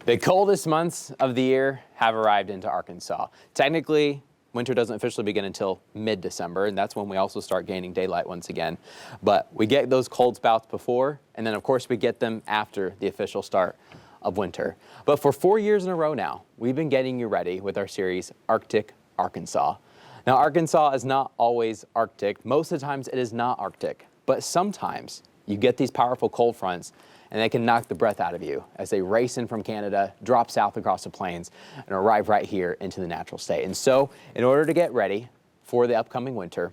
The coldest months of the year have arrived into Arkansas. Technically, winter doesn't officially begin until mid-December, and that's when we also start gaining daylight once again. But we get those cold spouts before, and then of course we get them after the official start of winter. But for 4 years in a row now, we've been getting you ready with our series, Arctic Arkansas. Now, Arkansas is not always Arctic. Most of the times it is not Arctic, but sometimes you get these powerful cold fronts and they can knock the breath out of you as they race in from Canada, drop south across the plains, and arrive right here into the natural state. And so, in order to get ready for the upcoming winter,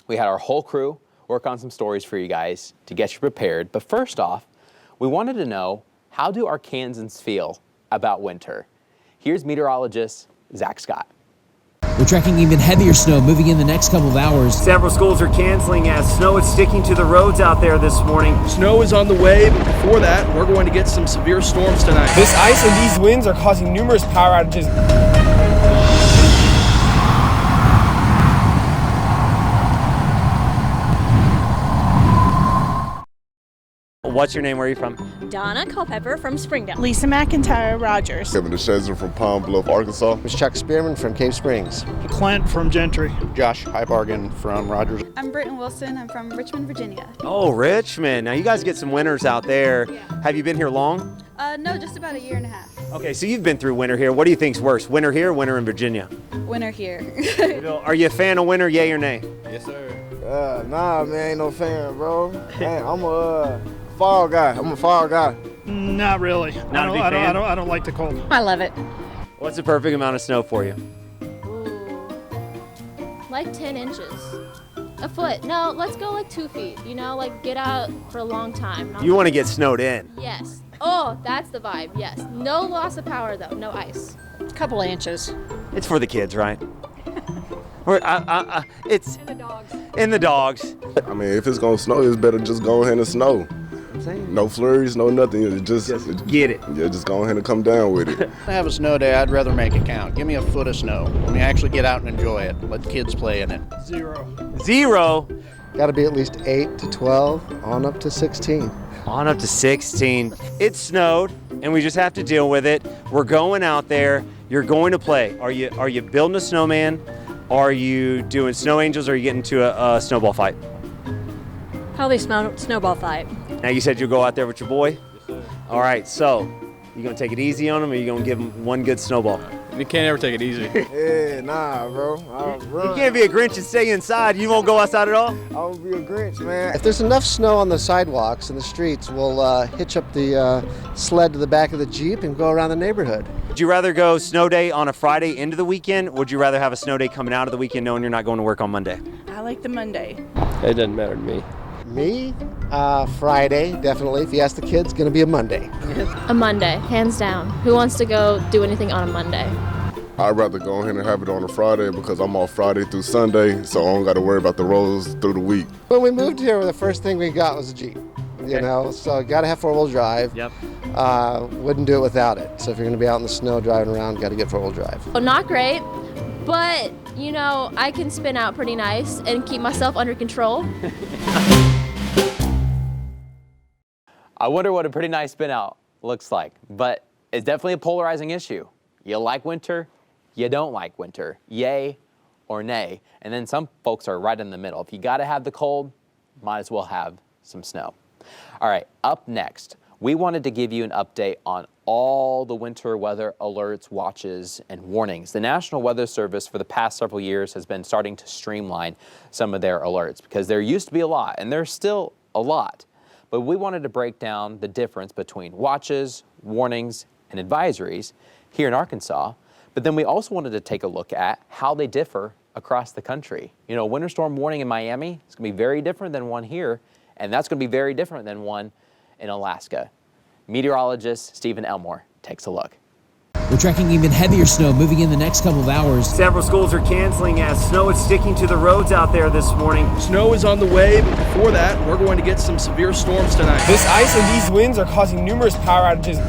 we had our whole crew work on some stories for you guys to get you prepared. But first off, we wanted to know, how do Arkansans feel about winter? Here's meteorologist Zach Scott. We're tracking even heavier snow moving in the next couple of hours. Several schools are canceling as snow is sticking to the roads out there this morning. Snow is on the way, but before that, we're going to get some severe storms tonight. This ice and these winds are causing numerous power outages. What's your name? Where are you from? Donna Culpepper from Springdale. Lisa McIntyre, Rogers. Kevin DeShazer from Palm Bluff, Arkansas. It's Chuck Spearman from Cave Springs. Clint from Gentry. Josh Highbargen from Rogers. I'm Britton Wilson. I'm from Richmond, Virginia. Oh, Richmond. Now you guys get some winters out there. Yeah. Have you been here long? No, just about a year and a half. Okay, so you've been through winter here. What do you think's worse, winter here or winter in Virginia? Winter here. Are you a fan of winter, yay or nay? Yes, sir. Nah, man, ain't no fan, bro. Man, I'm a fall guy. I'm a fall guy. Not really. Not a big fan? I don't like the cold. I love it. What's the perfect amount of snow for you? Ooh, like 10 inches. A foot. No, let's go like 2 feet. You know, like get out for a long time. You want to get snowed in? Yes. Oh, that's the vibe. Yes. No loss of power though. No ice. A couple of inches. It's for the kids, right? It's And the dogs. in the dogs. I mean, if it's gonna snow, it's better just go ahead and snow. No flurries, no nothing. Just get it. Yeah, just go ahead and come down with it. If I have a snow day, I'd rather make it count. Give me a foot of snow. Let me actually get out and enjoy it. Let the kids play in it. Zero. Got to be at least 8 to 12, on up to 16. On up to 16. It snowed, and we just have to deal with it. We're going out there. You're going to play. Are you building a snowman? Are you doing snow angels? Or are you getting into a snowball fight? Probably snowball fight. Now you said you'll go out there with your boy? Yes, sir. All right, so you gonna take it easy on him, or you gonna give him one good snowball? You can't ever take it easy. Yeah, nah, bro. I'll run. You can't be a Grinch and stay inside. You won't go outside at all? I'll be a Grinch, man. If there's enough snow on the sidewalks and the streets, we'll hitch up the sled to the back of the Jeep and go around the neighborhood. Would you rather go snow day on a Friday into the weekend? Or would you rather have a snow day coming out of the weekend knowing you're not going to work on Monday? I like the Monday. It doesn't matter to me. Me? Friday, definitely. If you ask the kids, gonna be a Monday. A Monday, hands down. Who wants to go do anything on a Monday? I'd rather go ahead and have it on a Friday because I'm off Friday through Sunday, so I don't got to worry about the roads through the week. When we moved here, the first thing we got was a Jeep. You know, so got to have four-wheel drive. Yep. Wouldn't do it without it. So if you're going to be out in the snow driving around, got to get four-wheel drive. Well, not great, but you know, I can spin out pretty nice and keep myself under control. I wonder what a pretty nice spin out looks like, but it's definitely a polarizing issue. You like winter, you don't like winter, yay or nay. And then some folks are right in the middle. If you gotta have the cold, might as well have some snow. All right, up next, we wanted to give you an update on all the winter weather alerts, watches, and warnings. The National Weather Service for the past several years has been starting to streamline some of their alerts because there used to be a lot, and there's still a lot. But we wanted to break down the difference between watches, warnings, and advisories here in Arkansas. But then we also wanted to take a look at how they differ across the country. You know, winter storm warning in Miami is going to be very different than one here, and that's going to be very different than one in Alaska. Meteorologist Stephen Elmore takes a look. We're tracking even heavier snow moving in the next couple of hours. Several schools are canceling as snow is sticking to the roads out there this morning. Snow is on the way, but before that, we're going to get some severe storms tonight. This ice and these winds are causing numerous power outages.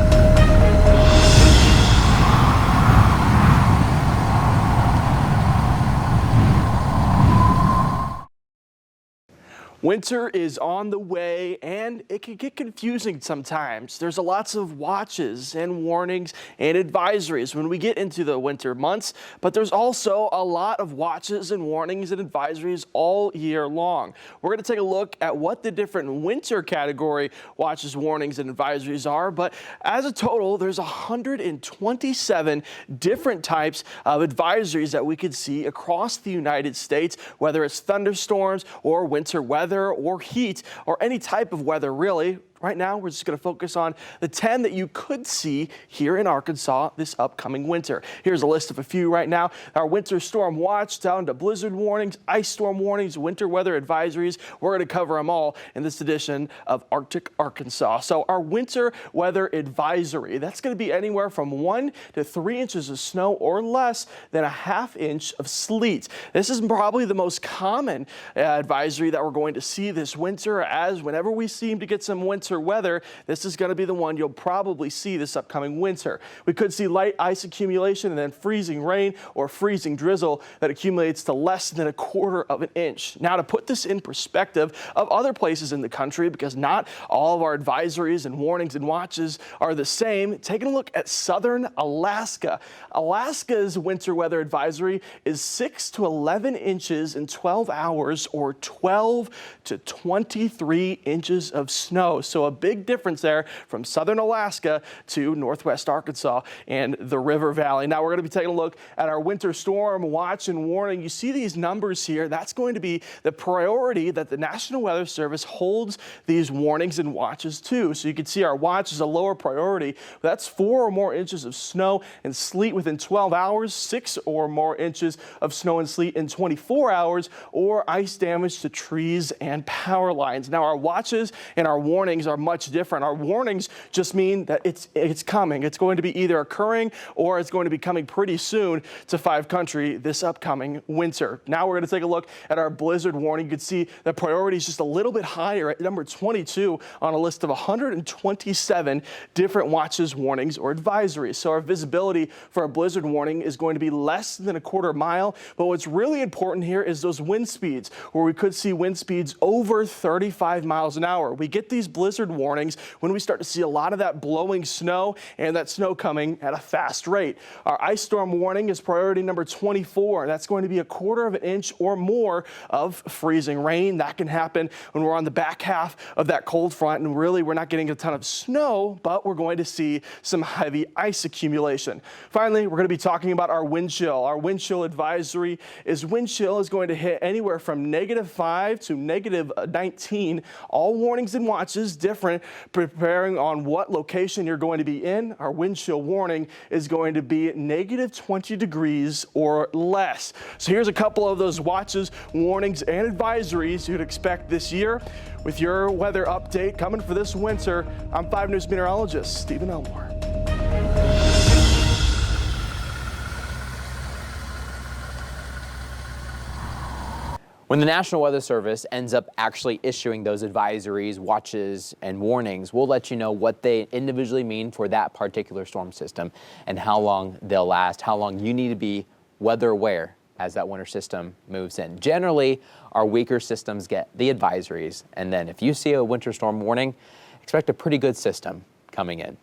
Winter is on the way, and it can get confusing sometimes. There's lots of watches and warnings and advisories when we get into the winter months, but there's also a lot of watches and warnings and advisories all year long. We're going to take a look at what the different winter category watches, warnings, and advisories are, but as a total, there's 127 different types of advisories that we could see across the United States, whether it's thunderstorms or winter weather or heat or any type of weather really. Right now, we're just going to focus on the 10 that you could see here in Arkansas this upcoming winter. Here's a list of a few right now. Our winter storm watch down to blizzard warnings, ice storm warnings, winter weather advisories. We're going to cover them all in this edition of Arctic Arkansas. So our winter weather advisory, that's going to be anywhere from 1 to 3 inches of snow or less than a ½ inch of sleet. This is probably the most common advisory that we're going to see this winter, as whenever we seem to get some winter weather, this is going to be the one you'll probably see this upcoming winter. We could see light ice accumulation and then freezing rain or freezing drizzle that accumulates to less than 1/4 of an inch. Now, to put this in perspective of other places in the country, because not all of our advisories and warnings and watches are the same, taking a look at southern Alaska. Alaska's winter weather advisory is 6 to 11 inches in 12 hours or 12 to 23 inches of snow. So a big difference there from southern Alaska to northwest Arkansas and the River Valley. Now we're going to be taking a look at our winter storm watch and warning. You see these numbers here. That's going to be the priority that the National Weather Service holds these warnings and watches to. So you can see our watch is a lower priority. That's 4 or more inches of snow and sleet within 12 hours, 6 or more inches of snow and sleet in 24 hours, or ice damage to trees and power lines. Now our watches and our warnings are much different. Our warnings just mean that it's coming. It's going to be either occurring or it's going to be coming pretty soon to 5 country this upcoming winter. Now we're going to take a look at our blizzard warning. You can see the priority is just a little bit higher at number 22 on a list of 127 different watches, warnings, or advisories. So our visibility for a blizzard warning is going to be less than 1/4 mile. But what's really important here is those wind speeds, where we could see wind speeds over 35 miles an hour. We get these blizzard warnings when we start to see a lot of that blowing snow and that snow coming at a fast rate. Our ice storm warning is priority number 24. That's going to be 1/4 of an inch or more of freezing rain. That can happen when we're on the back half of that cold front, and really we're not getting a ton of snow, but we're going to see some heavy ice accumulation. Finally, we're going to be talking about our wind chill. Our wind chill advisory is wind chill is going to hit anywhere from -5 to -19. All warnings and watches different, preparing on what location you're going to be in. Our wind chill warning is going to be -20 degrees or less. So here's a couple of those watches, warnings, and advisories you'd expect this year. With your weather update coming for this winter, I'm 5 News meteorologist Stephen Elmore. When the National Weather Service ends up actually issuing those advisories, watches, and warnings, we'll let you know what they individually mean for that particular storm system and how long they'll last, how long you need to be weather aware as that winter system moves in. Generally, our weaker systems get the advisories, and then if you see a winter storm warning, expect a pretty good system coming in.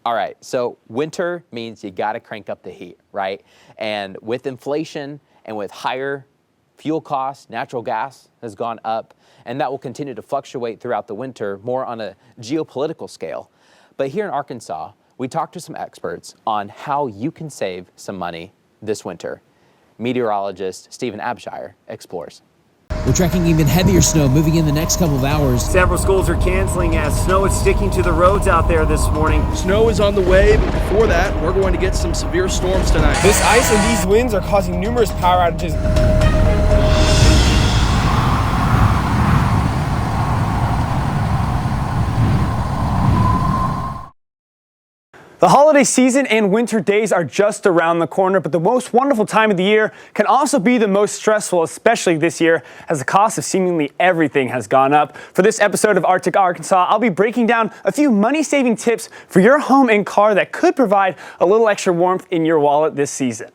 All right, so winter means you got to crank up the heat, right? And with inflation and with higher fuel costs, natural gas has gone up, and that will continue to fluctuate throughout the winter, more on a geopolitical scale. But here in Arkansas, we talked to some experts on how you can save some money this winter. Meteorologist Stephen Abshire explores. We're tracking even heavier snow moving in the next couple of hours. Several schools are canceling as snow is sticking to the roads out there this morning. Snow is on the way, but before that, we're going to get some severe storms tonight. This ice and these winds are causing numerous power outages. The holiday season and winter days are just around the corner, but the most wonderful time of the year can also be the most stressful, especially this year, as the cost of seemingly everything has gone up. For this episode of Arctic Arkansas, I'll be breaking down a few money-saving tips for your home and car that could provide a little extra warmth in your wallet this season.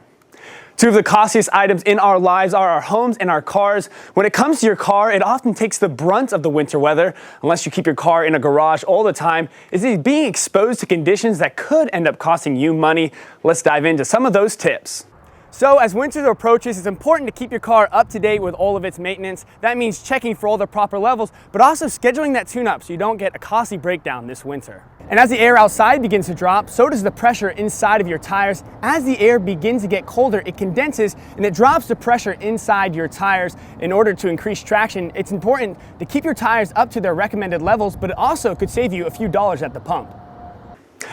Two of the costliest items in our lives are our homes and our cars. When it comes to your car, it often takes the brunt of the winter weather, unless you keep your car in a garage all the time. Is it being exposed to conditions that could end up costing you money? Let's dive into some of those tips. So as winter approaches, it's important to keep your car up to date with all of its maintenance. That means checking for all the proper levels, but also scheduling that tune-up so you don't get a costly breakdown this winter. And as the air outside begins to drop, so does the pressure inside of your tires. As the air begins to get colder, it condenses and it drops the pressure inside your tires. In order to increase traction, it's important to keep your tires up to their recommended levels, but it also could save you a few dollars at the pump.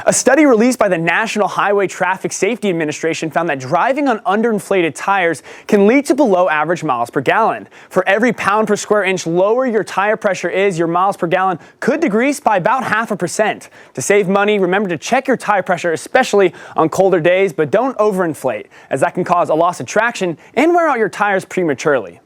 A study released by the National Highway Traffic Safety Administration found that driving on underinflated tires can lead to below average miles per gallon. For every pound per square inch lower your tire pressure is, your miles per gallon could decrease by about 0.5%. To save money, remember to check your tire pressure, especially on colder days, but don't overinflate, as that can cause a loss of traction and wear out your tires prematurely.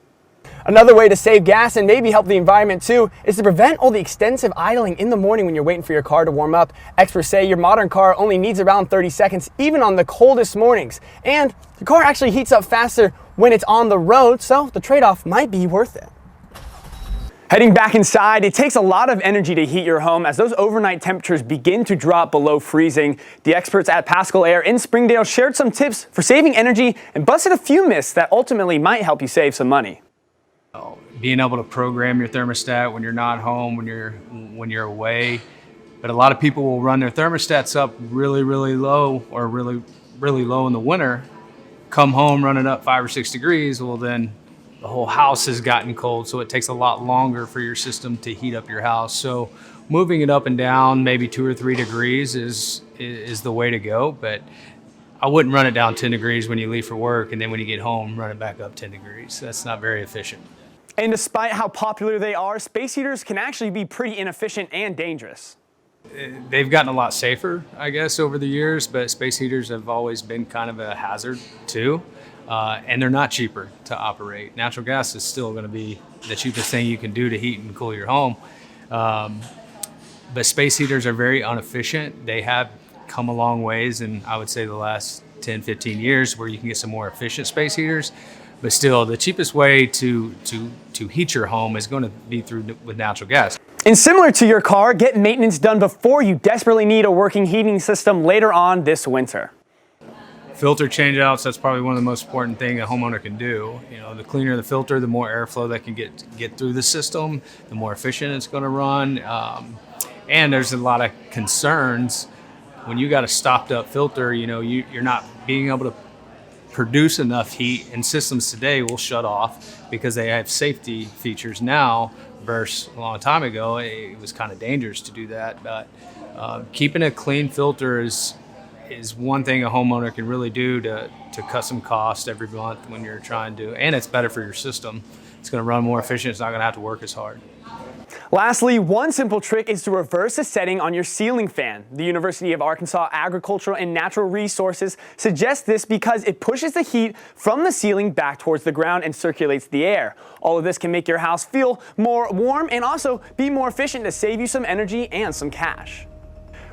Another way to save gas and maybe help the environment too is to prevent all the extensive idling in the morning when you're waiting for your car to warm up. Experts say your modern car only needs around 30 seconds even on the coldest mornings. And your car actually heats up faster when it's on the road, so the trade-off might be worth it. Heading back inside, it takes a lot of energy to heat your home as those overnight temperatures begin to drop below freezing. The experts at Pascal Air in Springdale shared some tips for saving energy and busted a few myths that ultimately might help you save some money. Being able to program your thermostat when you're not home, when you're away. But a lot of people will run their thermostats up really low or really low in the winter, come home running up 5 or 6 degrees. Well, then the whole house has gotten cold, so it takes a lot longer for your system to heat up your house. So moving it up and down maybe 2 or 3 degrees is the way to go. But I wouldn't run it down 10 degrees when you leave for work, and then when you get home, run it back up 10 degrees. That's not very efficient. And despite how popular they are, space heaters can actually be pretty inefficient and dangerous. They've gotten a lot safer, I guess, over the years, but space heaters have always been kind of a hazard too. And they're not cheaper to operate. Natural gas is still going to be the cheapest thing you can do to heat and cool your home. But space heaters are very inefficient. They have come a long ways in, I would say, the last 10, 15 years where you can get some more efficient space heaters. But still, the cheapest way to heat your home is going to be with natural gas. And similar to your car, get maintenance done before you desperately need a working heating system later on this winter. Filter changeouts, that's probably one of the most important things a homeowner can do. You know, the cleaner the filter, the more airflow that can get through the system, the more efficient it's going to run. And there's a lot of concerns when you got a stopped up filter. You know, you're not being able to produce enough heat, and systems today will shut off because they have safety features now versus a long time ago. It was kind of dangerous to do that, but keeping a clean filter is one thing a homeowner can really do to cut some cost every month when you're trying to, and it's better for your system. It's going to run more efficient. It's not going to have to work as hard. Lastly, one simple trick is to reverse the setting on your ceiling fan. The University of Arkansas Agricultural and Natural Resources suggests this because it pushes the heat from the ceiling back towards the ground and circulates the air. All of this can make your house feel more warm and also be more efficient to save you some energy and some cash.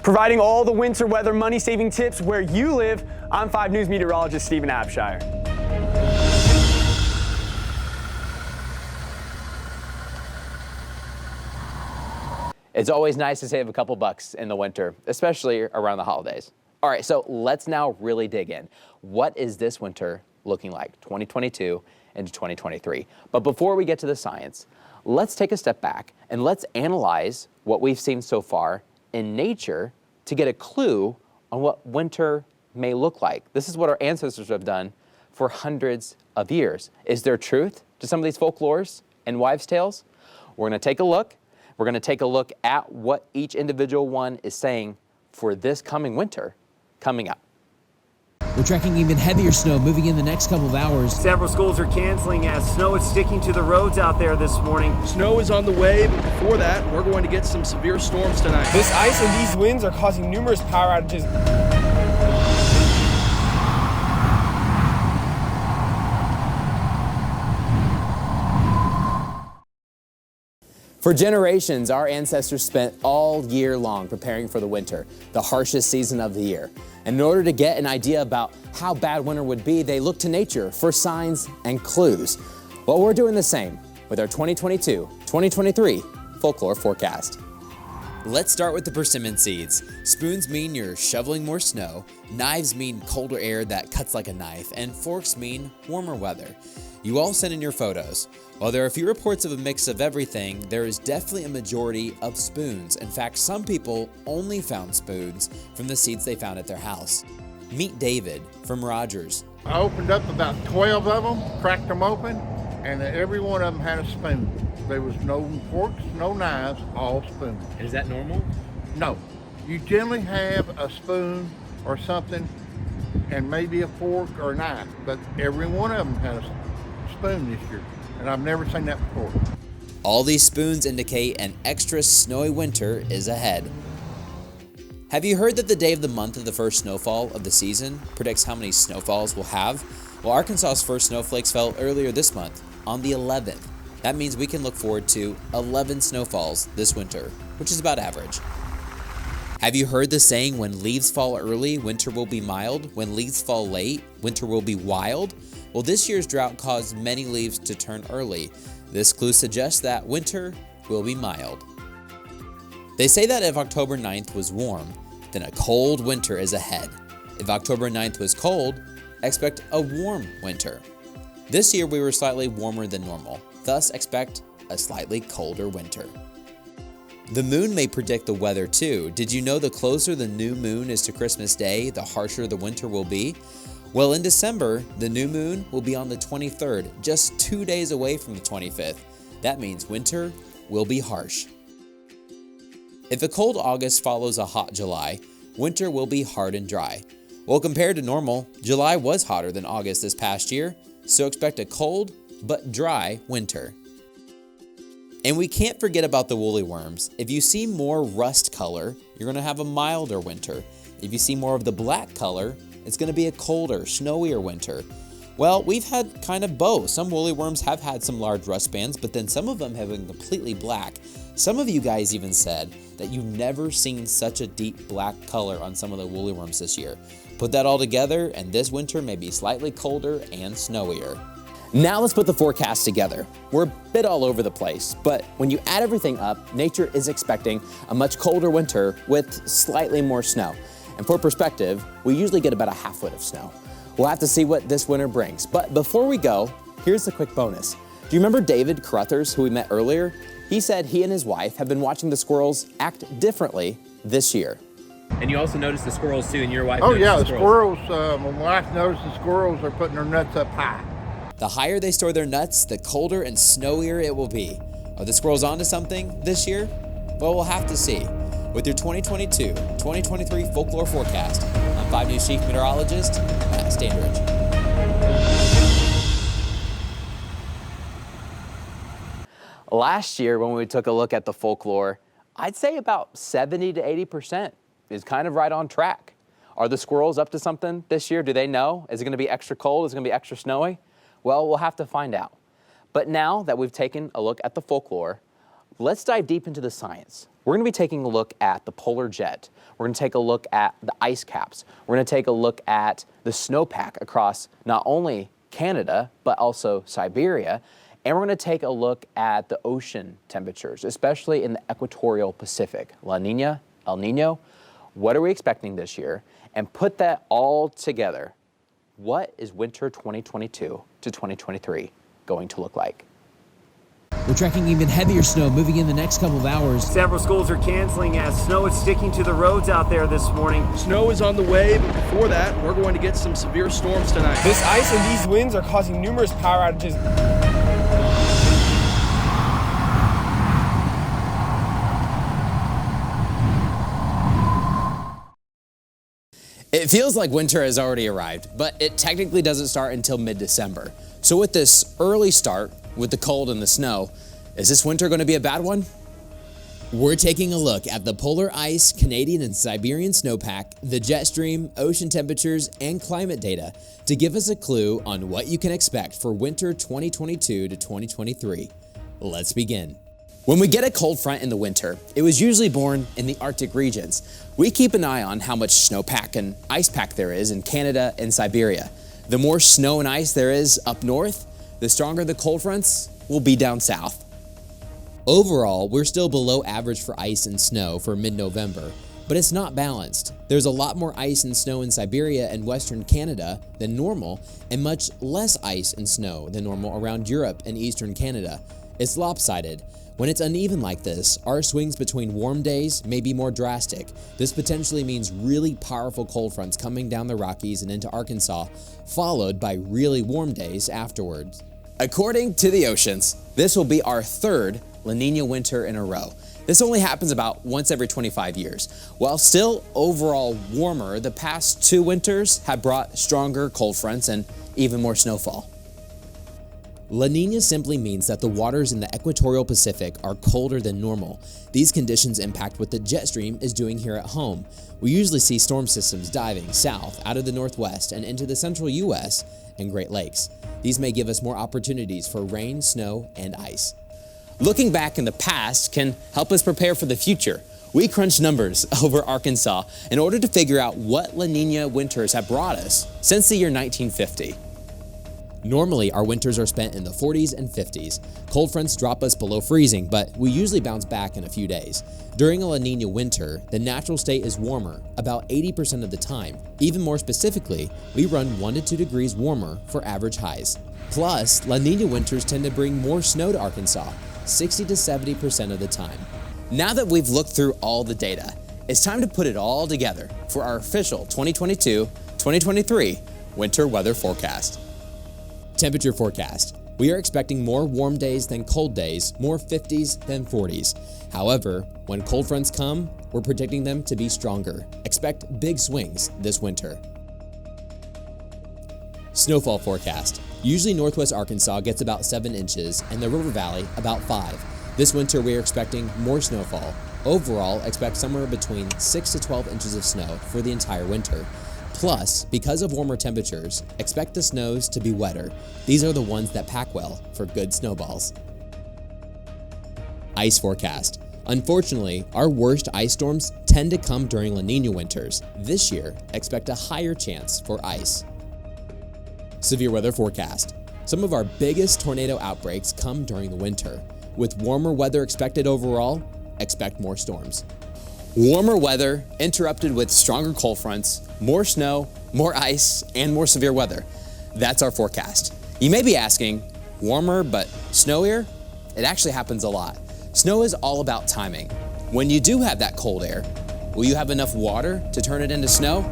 Providing all the winter weather money-saving tips where you live, I'm 5 News meteorologist Stephen Abshire. It's always nice to save a couple bucks in the winter, especially around the holidays. All right, so let's now really dig in. What is this winter looking like, 2022 into 2023? But before we get to the science, let's take a step back and let's analyze what we've seen so far in nature to get a clue on what winter may look like. This is what our ancestors have done for hundreds of years. Is there truth to some of these folklores and wives' tales? We're going to take a look. We're going to take a look at what each individual one is saying for this coming winter coming up. We're tracking even heavier snow moving in the next couple of hours. Several schools are canceling as snow is sticking to the roads out there this morning. Snow is on the way, but before that, we're going to get some severe storms tonight. This ice and these winds are causing numerous power outages. For generations, our ancestors spent all year long preparing for the winter, the harshest season of the year. And in order to get an idea about how bad winter would be, they looked to nature for signs and clues. Well, we're doing the same with our 2022-2023 Folklore Forecast. Let's start with the persimmon seeds. Spoons mean you're shoveling more snow, knives mean colder air that cuts like a knife, and forks mean warmer weather. You all sent in your photos. While there are a few reports of a mix of everything, there is definitely a majority of spoons. In fact, some people only found spoons from the seeds they found at their house. Meet David from Rogers. I opened up about 12 of them, cracked them open, and every one of them had a spoon. There was no forks, no knives, all spoons. Is that normal? No. You generally have a spoon or something and maybe a fork or a knife, but every one of them had a spoon this year, and I've never seen that before. All these spoons indicate an extra snowy winter is ahead. Have you heard that the day of the month of the first snowfall of the season predicts how many snowfalls we'll have? Well, Arkansas's first snowflakes fell earlier this month, on the 11th. That means we can look forward to 11 snowfalls this winter, which is about average. Have you heard the saying, when leaves fall early, winter will be mild? When leaves fall late, winter will be wild? Well, this year's drought caused many leaves to turn early. This clue suggests that winter will be mild. They say that if October 9th was warm, then a cold winter is ahead. If October 9th was cold, expect a warm winter. This year we were slightly warmer than normal, thus expect a slightly colder winter. The moon may predict the weather too. Did you know the closer the new moon is to Christmas Day, the harsher the winter will be? Well, in December, the new moon will be on the 23rd, just 2 days away from the 25th. That means winter will be harsh. If a cold August follows a hot July, winter will be hard and dry. Well, compared to normal, July was hotter than August this past year, so expect a cold but dry winter. And we can't forget about the woolly worms. If you see more rust color, you're going to have a milder winter. If you see more of the black color, it's going to be a colder, snowier winter. Well, we've had kind of both. Some woolly worms have had some large rust bands, but then some of them have been completely black. Some of you guys even said that you've never seen such a deep black color on some of the woolly worms this year. Put that all together, and this winter may be slightly colder and snowier. Now let's put the forecast together. We're a bit all over the place, but when you add everything up, nature is expecting a much colder winter with slightly more snow. And for perspective, we usually get about a half foot of snow. We'll have to see what this winter brings. But before we go, here's the quick bonus. Do you remember David Carruthers, who we met earlier? He said he and his wife have been watching the squirrels act differently this year. And you also noticed the squirrels too, and your wife Oh noticed yeah, the squirrels, my wife noticed the squirrels are putting their nuts up high. The higher they store their nuts, the colder and snowier it will be. Are the squirrels onto something this year? Well, we'll have to see. With your 2022-2023 Folklore Forecast, I'm 5 News Chief Meteorologist Matt Standridge. Last year, when we took a look at the folklore, I'd say about 70 to 80% is kind of right on track. Are the squirrels up to something this year? Do they know? Is it going to be extra cold? Is it going to be extra snowy? Well, we'll have to find out. But now that we've taken a look at the folklore, let's dive deep into the science. We're going to be taking a look at the polar jet. We're going to take a look at the ice caps. We're going to take a look at the snowpack across not only Canada, but also Siberia. And we're going to take a look at the ocean temperatures, especially in the equatorial Pacific. La Nina, El Nino, what are we expecting this year? And put that all together. What is winter 2022 to 2023 going to look like? We're tracking even heavier snow moving in the next couple of hours. Several schools are canceling as snow is sticking to the roads out there this morning. Snow is on the way, but before that, we're going to get some severe storms tonight. This ice and these winds are causing numerous power outages. It feels like winter has already arrived, but it technically doesn't start until mid-December. So with this early start, with the cold and the snow, is this winter going to be a bad one? We're taking a look at the polar ice, Canadian and Siberian snowpack, the jet stream, ocean temperatures, and climate data to give us a clue on what you can expect for winter 2022 to 2023. Let's begin. When we get a cold front in the winter, it was usually born in the Arctic regions. We keep an eye on how much snowpack and ice pack there is in Canada and Siberia. The more snow and ice there is up north, the stronger the cold fronts will be down south. Overall, we're still below average for ice and snow for mid-November, but it's not balanced. There's a lot more ice and snow in Siberia and Western Canada than normal, and much less ice and snow than normal around Europe and Eastern Canada. It's lopsided. When it's uneven like this, our swings between warm days may be more drastic. This potentially means really powerful cold fronts coming down the Rockies and into Arkansas, followed by really warm days afterwards. According to the oceans, this will be our third La Nina winter in a row. This only happens about once every 25 years. While still overall warmer, the past 2 winters have brought stronger cold fronts and even more snowfall. La Nina simply means that the waters in the equatorial Pacific are colder than normal. These conditions impact what the jet stream is doing here at home. We usually see storm systems diving south out of the northwest and into the central U.S. and Great Lakes. These may give us more opportunities for rain, snow, and ice. Looking back in the past can help us prepare for the future. We crunched numbers over Arkansas in order to figure out what La Nina winters have brought us since the year 1950. Normally, our winters are spent in the 40s and 50s. Cold fronts drop us below freezing, but we usually bounce back in a few days. During a La Nina winter, the natural state is warmer, about 80% of the time. Even more specifically, we run 1 to 2 degrees warmer for average highs. Plus, La Nina winters tend to bring more snow to Arkansas, 60 to 70% of the time. Now that we've looked through all the data, it's time to put it all together for our official 2022-2023 winter weather forecast. Temperature forecast. We are expecting more warm days than cold days, more 50s than 40s. However, when cold fronts come, we're predicting them to be stronger. Expect big swings this winter. Snowfall forecast. Usually northwest Arkansas gets about 7 inches and the River Valley about 5. This winter we are expecting more snowfall. Overall, expect somewhere between 6 to 12 inches of snow for the entire winter. Plus, because of warmer temperatures, expect the snows to be wetter. These are the ones that pack well for good snowballs. Ice forecast. Unfortunately, our worst ice storms tend to come during La Nina winters. This year, expect a higher chance for ice. Severe weather forecast. Some of our biggest tornado outbreaks come during the winter. With warmer weather expected overall, expect more storms. Warmer weather interrupted with stronger cold fronts, more snow, more ice, and more severe weather. That's our forecast. You may be asking, warmer but snowier? It actually happens a lot. Snow is all about timing. When you do have that cold air, will you have enough water to turn it into snow?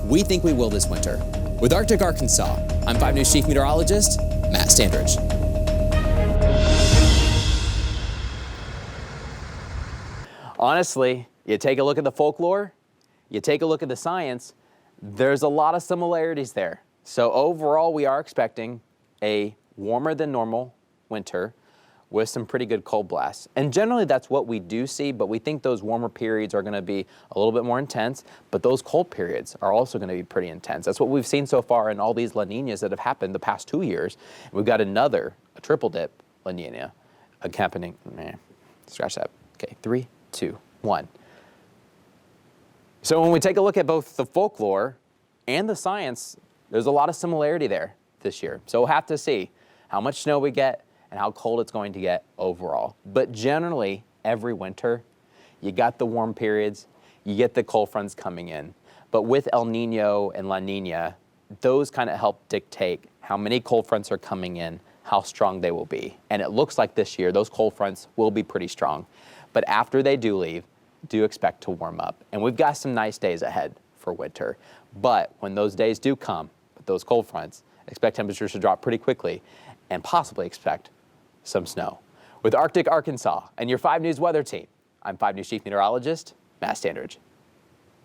We think we will this winter. With Arctic Arkansas, I'm 5 News Chief Meteorologist Matt Standridge. Honestly, you take a look at the folklore, you take a look at the science, there's a lot of similarities there. So overall, we are expecting a warmer than normal winter with some pretty good cold blasts. And generally that's what we do see, but we think those warmer periods are gonna be a little bit more intense, but those cold periods are also gonna be pretty intense. That's what we've seen so far in all these La Ninas that have happened the past 2 years. And we've got a triple dip La Nina happening, scratch that. Okay, 3, 2, 1. So when we take a look at both the folklore and the science, there's a lot of similarity there this year. So we'll have to see how much snow we get and how cold it's going to get overall. But generally, every winter, you got the warm periods, you get the cold fronts coming in. But with El Nino and La Nina, those kind of help dictate how many cold fronts are coming in, how strong they will be. And it looks like this year, those cold fronts will be pretty strong. But after they do leave, do expect to warm up. And we've got some nice days ahead for winter. But when those days do come, with those cold fronts, expect temperatures to drop pretty quickly and possibly expect some snow. With Arctic Arkansas and your 5 News weather team, I'm 5 News Chief Meteorologist Matt Standridge.